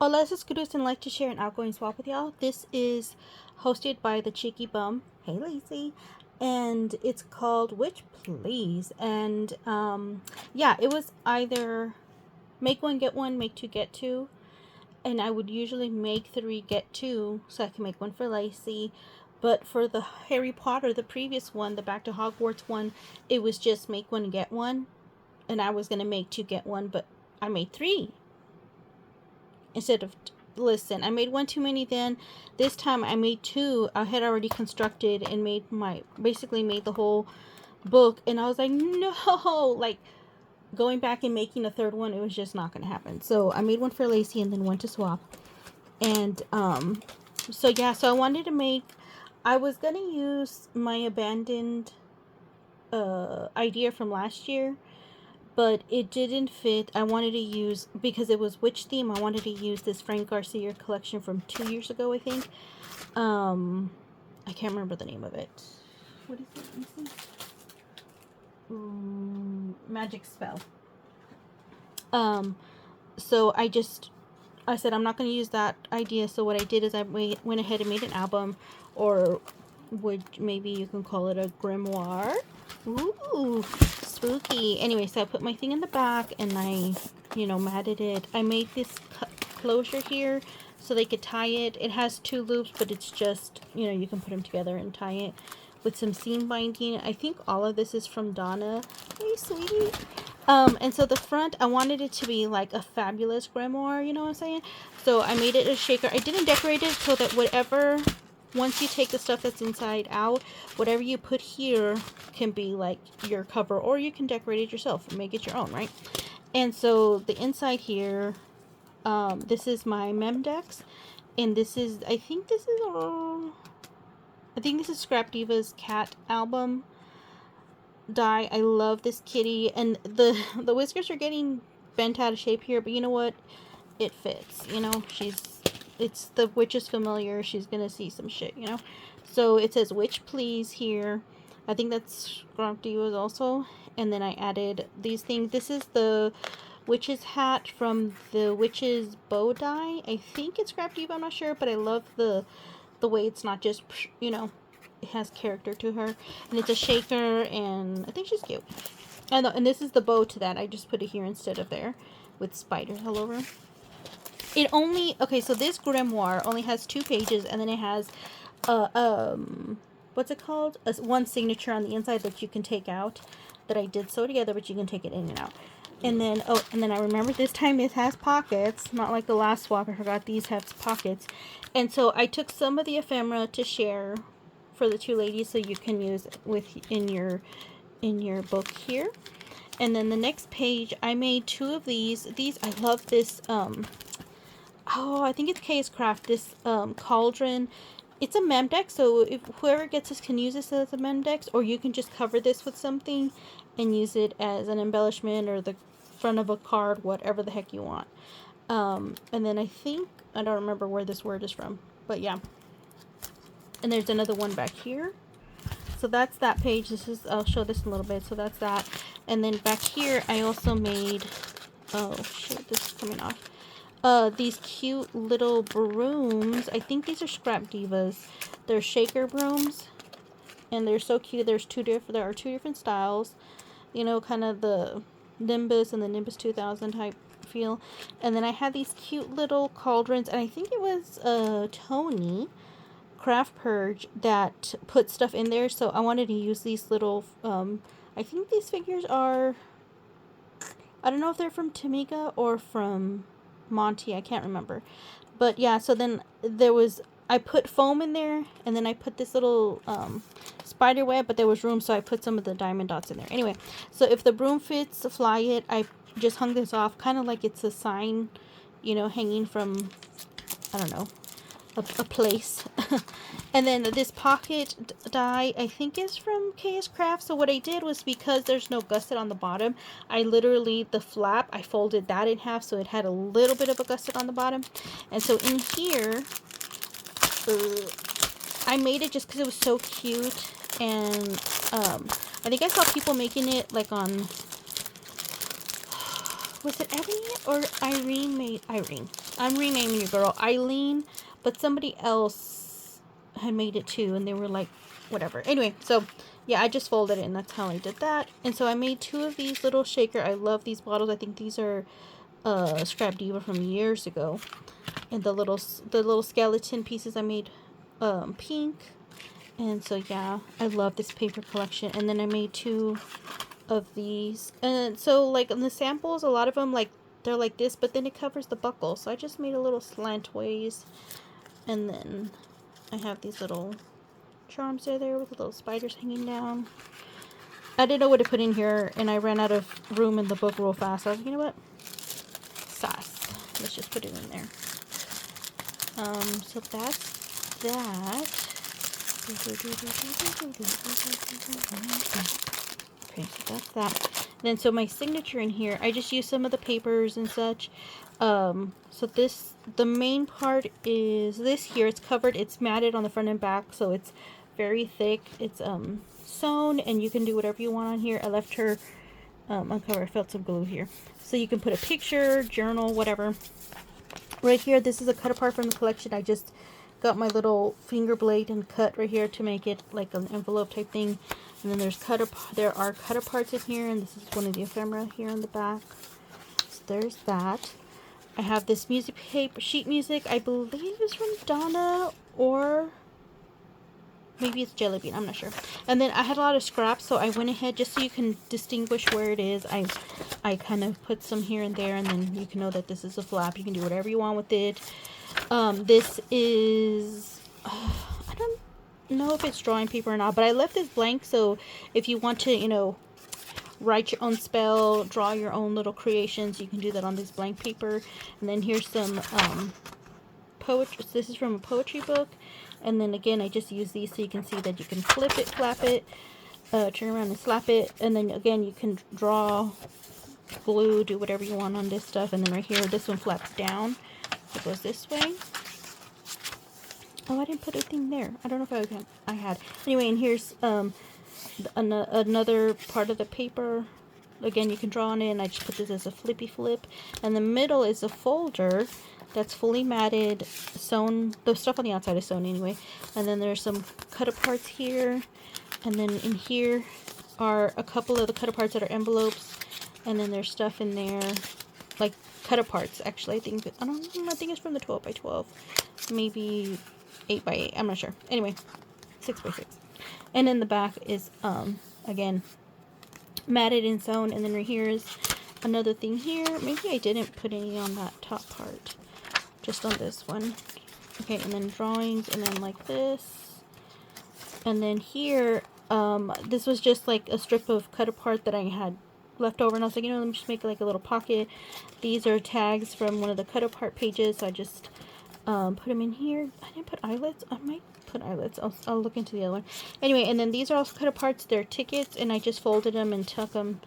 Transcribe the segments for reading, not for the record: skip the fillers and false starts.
Hola, Scootus and like to share an outgoing swap with y'all. This is hosted by the Cheeky Bum. Hey, Lacy. And it's called Which Please. And yeah, it was either make one, get one, make two, get two. And I would usually make three, get two, so I can make one for Lacy. But for the Harry Potter, the previous one, the Back to Hogwarts one, it was just make one, get one. And I was going to make two, get one, but I made three instead of listen, I made one too many then. This time I made two. I had already constructed and basically made the whole book, and I was like, no, like going back and making a third one, it was just not gonna happen. So I made one for Lacy and then one to swap. And so yeah, so I wanted to make, I was gonna use my abandoned idea from last year, but it didn't fit. I wanted to use, because it was witch theme, I wanted to use this Frank Garcia collection from 2 years ago, I think. I can't remember the name of it. What is it? Let me see. Magic Spell. So I said I'm not going to use that idea. So what I did is I went ahead and made an album, or maybe you can call it a grimoire. Ooh, spooky. Anyway, so I put my thing in the back and I, matted it. I made this closure here so they could tie it. It has two loops, but it's just, you can put them together and tie it with some seam binding. I think all of this is from Donna. Hey, sweetie. And so the front, I wanted it to be like a fabulous grimoire, you know what I'm saying? So I made it a shaker. I didn't decorate it so that once you take the stuff that's inside out, whatever you put here can be like your cover, or you can decorate it yourself and make it your own, right? And so the inside here, this is my Memdex, and this is, I think this is Scrap Diva's cat album die. I love this kitty, and the whiskers are getting bent out of shape here, but you know what? It fits. It's the witch is familiar. She's gonna see some shit. So it says "Witch Please" here. I think that's Scrap Diva's also. And then I added these things. This is the witch's hat from the witch's bow die. I think it's Scrap Diva. I'm not sure, but I love the way it's not just, it has character to her, and it's a shaker, and I think she's cute. And this is the bow to that. I just put it here instead of there, with spiders all over. So this grimoire only has 2 pages, and then it has what's it called? One signature on the inside that you can take out, that I did sew together, but you can take it in and out. And then I remember this time it has pockets, not like the last swap. I forgot these have pockets. And so I took some of the ephemera to share for the 2 ladies, so you can use in your book here. And then the next page, I made 2 of these. I love this. I think it's KS Craft. This cauldron. It's a Memdex, so if whoever gets this can use this as a Memdex, or you can just cover this with something and use it as an embellishment or the front of a card, whatever the heck you want. And then I don't remember where this word is from, but yeah. And there's another one back here. So that's that page. I'll show this in a little bit. So that's that. And then back here, I also made, oh shit, this is coming off. These cute little brooms. I think these are Scrap Divas. They're shaker brooms, and they're so cute. There are 2 different styles. Kind of the Nimbus and the Nimbus 2000 type feel. And then I had these cute little cauldrons, and I think it was Tony Craft Purge that put stuff in there. So I wanted to use these little. I think these figures are. I don't know if they're from Tamiga or from Monty, I can't remember, but yeah. So then I put foam in there, and then I put this little spider web, but there was room, so I put some of the diamond dots in there. Anyway, so if the broom fits, fly it. I just hung this off, kind of like it's a sign, hanging from, I don't know, a place. And then this pocket die, I think, is from KS Craft. So what I did was, because there's no gusset on the bottom, the flap, I folded that in half, so it had a little bit of a gusset on the bottom. And so in here, I made it just because it was so cute. And I think I saw people making it like on, was it Ebony or Irene made Irene? I'm renaming your girl Eileen, but somebody else had made it too, and they were like, whatever. Anyway, so yeah, I just folded it, and that's how I did that. And so I made 2 of these little shaker. I love these bottles. I think these are Scrap Diva from years ago. And the little skeleton pieces I made pink. And so yeah, I love this paper collection. And then I made 2 of these. And so like in the samples, a lot of them like they're like this, but then it covers the buckle. So I just made a little slantways. And then I have these little charms there with the little spiders hanging down. I didn't know what to put in here, and I ran out of room in the book real fast. So I was like, you know what? Sauce. Let's just put it in there. So that's that. Okay, so that's that. And then so my signature in here, I just used some of the papers and such. So the main part is this here. It's covered. It's matted on the front and back, so it's very thick. It's sewn, and you can do whatever you want on here. I left her uncovered. I felt some glue here, so you can put a picture, journal, whatever. Right here, this is a cut apart from the collection. I just got my little finger blade and cut right here to make it like an envelope type thing. And then there are cut aparts in here, and this is one of the ephemera here in the back. So there's that. I have this music paper, sheet music. I believe it's from Donna, or maybe it's Jelly Bean. I'm not sure. And then I had a lot of scraps, so I went ahead, just so you can distinguish where it is. I kind of put some here and there, and then you can know that this is a flap. You can do whatever you want with it. This is, I don't know if it's drawing paper or not, but I left this blank, so if you want to, you know, write your own spell, draw your own little creations, you can do that on this blank paper. And then here's some poetry. This is from a poetry book. And then again, I just use these so you can see that you can flip it, flap it, turn around and slap it. And then again, you can draw, glue, do whatever you want on this stuff. And then right here, this one flaps down. It goes this way. Oh, I didn't put a thing there. I don't know if I had. Anyway, and here's another part of the paper. Again, you can draw on it, and I just put this as a flippy flip. And the middle is a folder that's fully matted, sewn. The stuff on the outside is sewn anyway. And then there's some cut aparts here. And then in here are a couple of the cut aparts that are envelopes. And then there's stuff in there, like cut aparts. Actually, I think it's from the 12 by 12, maybe 8 by 8. I'm not sure. Anyway, 6 by 6. And in the back is again matted and sewn. And then right here is another thing here. Maybe I didn't put any on that top part, just on this one. Okay, and then drawings, and then like this. And then here, this was just like a strip of cut apart that I had left over, and I was like, you know, let me just make like a little pocket. These are tags from one of the cut apart pages, so I just put them in here. I didn't put eyelets. I might put eyelets. I'll look into the other one. Anyway, and then these are also cut aparts. They're tickets, and I just folded them and tuck them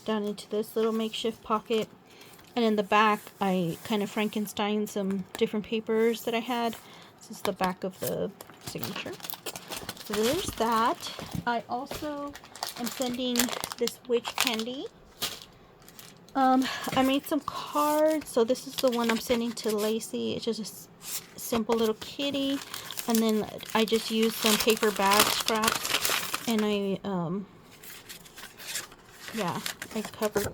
down into this little makeshift pocket. And in the back, I kind of Frankenstein some different papers that I had. This is the back of the signature. So there's that. I also am sending this witch candy. I made some cards. So this is the one I'm sending to Lacy. It's just a simple little kitty. And then I just used some paper bag scraps. And I covered.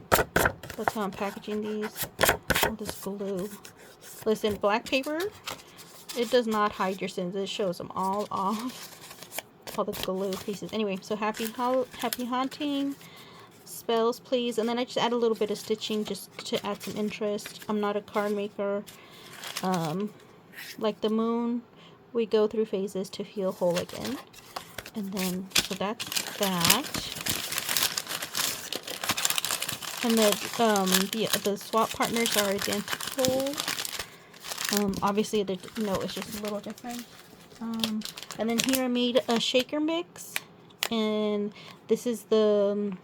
That's how I'm packaging these. All this glue. Listen, black paper, it does not hide your sins. It shows them all off. All the glue pieces. Anyway, so happy haunting. Spells, please. And then I just add a little bit of stitching just to add some interest. I'm not a card maker. Like the moon, we go through phases to feel whole again. And then, so that's that. And the swap partners are identical. Obviously, it's just a little different. And then here I made a shaker mix, and this is the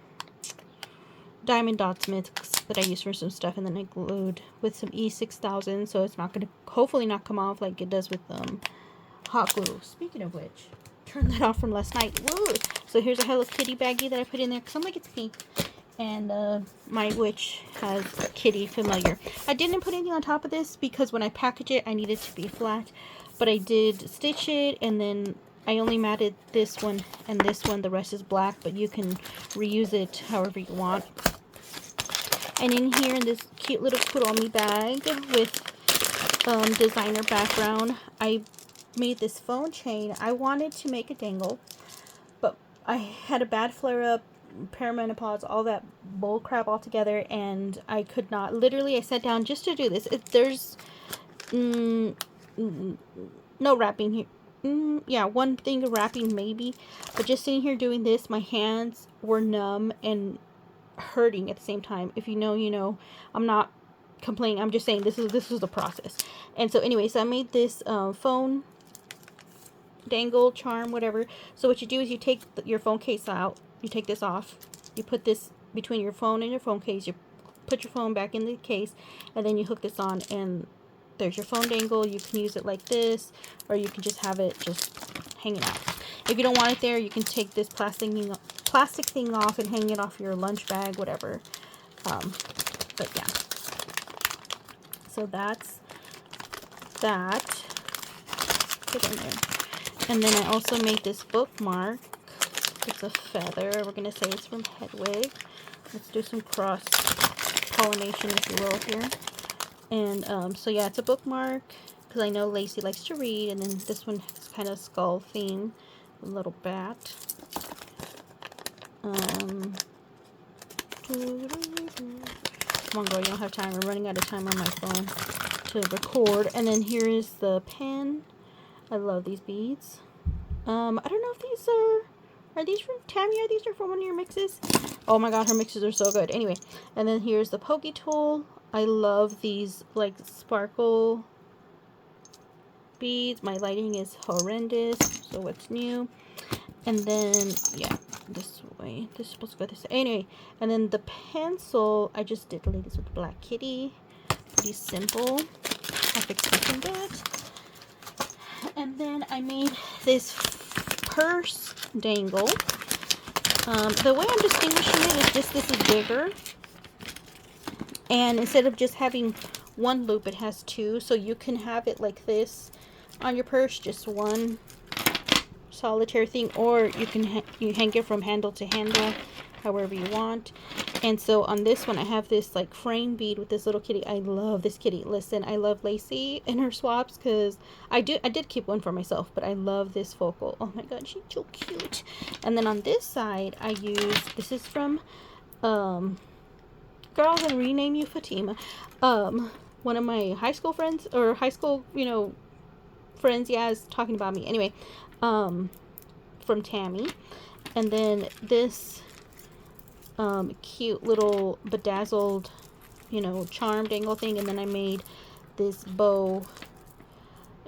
diamond dots mix that I used for some stuff, and then I glued with some E6000, so it's not going to, hopefully not come off like it does with hot glue. Speaking of which, turn that off from last night. Woo! So here's a Hello Kitty baggie that I put in there, because I'm like, it's pink. and my witch has a kitty familiar. I didn't put anything on top of this because when I package it, I need it to be flat. But I did stitch it, and then I only matted this one and this one. The rest is black, but you can reuse it however you want. And in here, in this cute little kuromi bag with designer background, I made this phone chain. I wanted to make a dangle, but I had a bad flare-up, perimenopause, all that bull crap all together, and I could not. Literally, I sat down just to do this. There's no wrapping here. Yeah, one thing of wrapping maybe, but just sitting here doing this, my hands were numb and hurting at the same time. If you know, you know. I'm not complaining. I'm just saying this is the process. And so anyways, I made this phone dangle charm, whatever. So what you do is you take your phone case out. You take this off. You put this between your phone and your phone case. You put your phone back in the case, and then you hook this on, and there's your phone dangle. You can use it like this, or you can just have it just hanging out. If you don't want it there, you can take this plastic thing off and hang it off your lunch bag, whatever. But yeah. So that's that. Put it in there. And then I also made this bookmark. It's a feather. We're going to say it's from Hedwig. Let's do some cross pollination, if you will, here. And so yeah, it's a bookmark because I know Lacy likes to read. And then this one is kind of skull theme, a little bat. Come on, girl, you don't have time. I'm running out of time on my phone to record. And then here is the pen. I love these beads. I don't know if these are these from Tammy, or these are from one of your mixes? Oh my god, her mixes are so good. Anyway, and then here's the pokey tool. I love these like sparkle beads. My lighting is horrendous, so what's new? And then yeah, this way. This is supposed to go this way. Anyway, and then the pencil, I just did this with Black Kitty. Pretty simple. Half expecting that. And then I made this purse dangle. The way I'm distinguishing it is just this is bigger. And instead of just having one loop, it has two. So you can have it like this on your purse, just one solitaire thing, or you can you hang it from handle to handle, however you want. And so on this one, I have this like frame bead with this little kitty. I love this kitty. Listen, I love Lacy and her swaps because I did keep one for myself, but I love this focal. Oh my god, she's so cute. And then on this side, I use, this is from girl, I'm gonna rename you Fatima. One of my high school friends, or high school, you know, friends, yeah, is talking about me. Anyway, from Tammy. And then this cute little bedazzled, you know, charm dangle thing. And then I made this bow.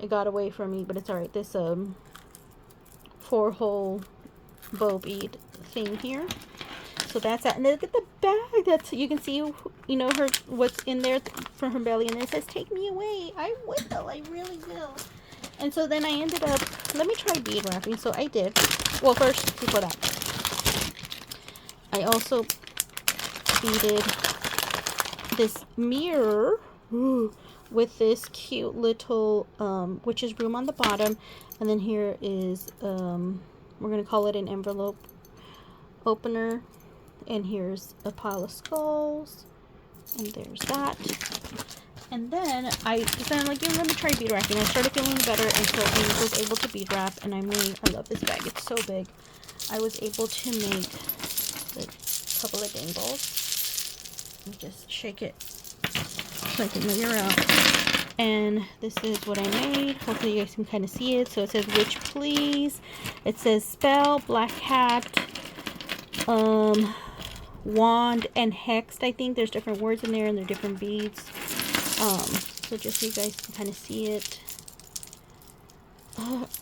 It got away from me, but it's alright. This 4-hole bow bead thing here. So that's that. And then look at the bag. That's, you can see, you know, her, what's in there from her belly. And it says, "Take me away." I will. I really will. And so then I ended up, let me try bead wrapping. So I did. Well, first, before that, I also beaded this mirror with this cute little witch's broom on the bottom. And then here is, we're going to call it an envelope opener. And here's a pile of skulls. And there's that. And then I decided, like, let me try bead wrapping. I started feeling better, and so I was able to bead wrap. And I love this bag. It's so big. I was able to make a couple of dangles. And just shake it so I can layer out. And this is what I made. Hopefully you guys can kind of see it. So it says "Witch Please." It says "Spell," "Black Hat," wand, and hexed. I think there's different words in there, and they're different beads. So just so you guys can kind of see it.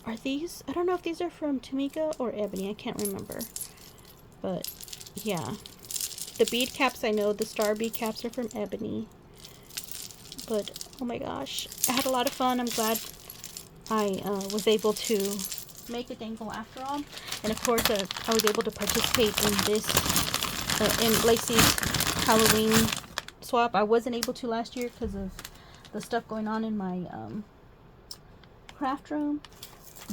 Are these, I don't know if these are from Tamika or Ebony. I can't remember. But yeah, the bead caps, I know the star bead caps are from Ebony. But oh my gosh, I had a lot of fun. I'm glad I was able to make a dangle after all. And of course, I was able to participate in this in Lacy's Halloween swap. I wasn't able to last year because of the stuff going on in my craft room.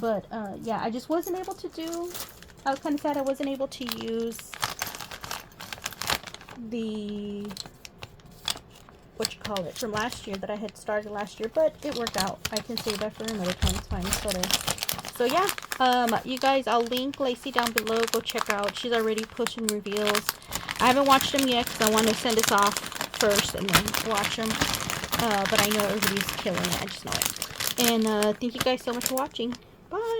But yeah, I just wasn't able to do. I was kind of sad I wasn't able to use the from last year that I had started last year, but it worked out. I can save that for another time. It's fine. It's still there. So yeah, you guys, I'll link Lacy down below. Go check out. She's already pushing reveals. I haven't watched them yet because I want to send this off first and then watch them. But I know everybody's killing it. I just know it. And thank you guys so much for watching. Bye.